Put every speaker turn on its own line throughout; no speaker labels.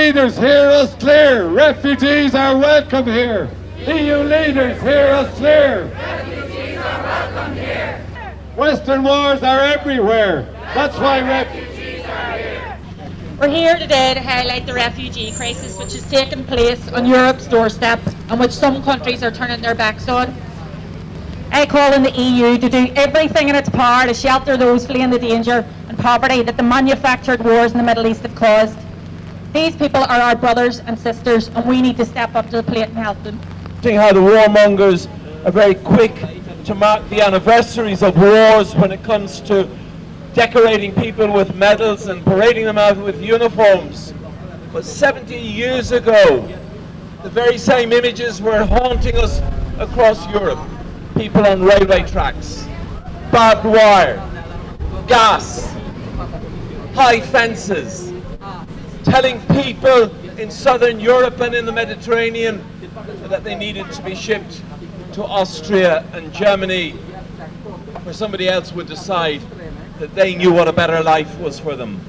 leaders, hear us clear. Refugees are welcome here. EU leaders, hear us clear.
Refugees are welcome here.
Western wars are everywhere. That's why refugees
are here.
We're here today to highlight the refugee crisis which is taking place on Europe's doorstep and which some countries are turning their backs on. I call on the EU to do everything in its power to shelter those fleeing the danger and poverty that the manufactured wars in the Middle East have caused. These people are our brothers and sisters, and we need to step up to the plate and help them.
Seeing how the warmongers are very quick to mark the anniversaries of wars when it comes to decorating people with medals and parading them out with uniforms. But 70 years ago, the very same images were haunting us across Europe. People on railway tracks, barbed wire, gas, high fences, telling people in southern Europe and in the Mediterranean that they needed to be shipped to Austria and Germany, where somebody else would decide that they knew what a better life was for them.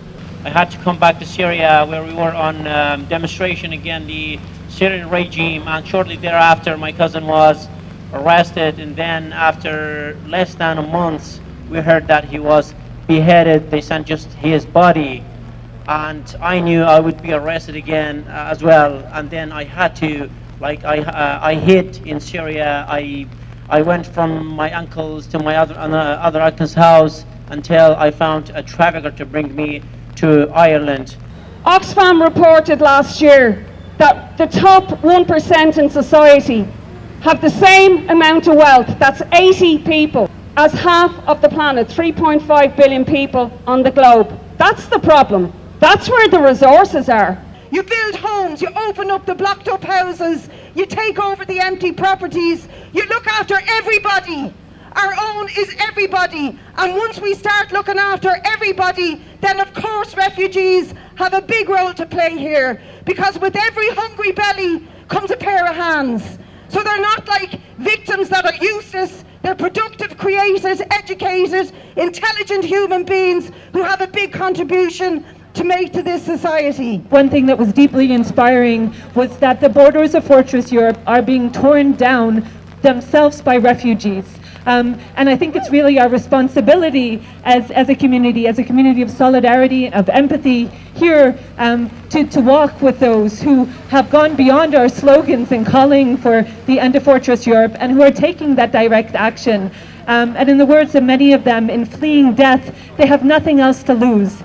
I had to come back to Syria, where we were on demonstration against the Syrian regime, and shortly thereafter my cousin was arrested, and then after less than a month we heard that he was beheaded. They sent just his body, and I knew I would be arrested again as well. And then I had to, I hid in Syria. I went from my uncle's to my other uncle's house until I found a trafficker to bring me to Ireland.
Oxfam reported last year that the top 1% in society have the same amount of wealth, that's 80 people, as half of the planet, 3.5 billion people on the globe. That's the problem. That's where the resources are.
You build homes, you open up the blocked up houses, you take over the empty properties, you look after everybody. Our own is everybody, and once we start looking after everybody, then of course refugees have a big role to play here, because with every hungry belly comes a pair of hands. So they're not like victims that are useless, they're productive creators, educators, intelligent human beings who have a big contribution to make to this society.
One thing that was deeply inspiring was that the borders of Fortress Europe are being torn down themselves by refugees. And I think it's really our responsibility as a community of solidarity, of empathy here to walk with those who have gone beyond our slogans in calling for the end of Fortress Europe and who are taking that direct action. And in the words of many of them, in fleeing death, they have nothing else to lose.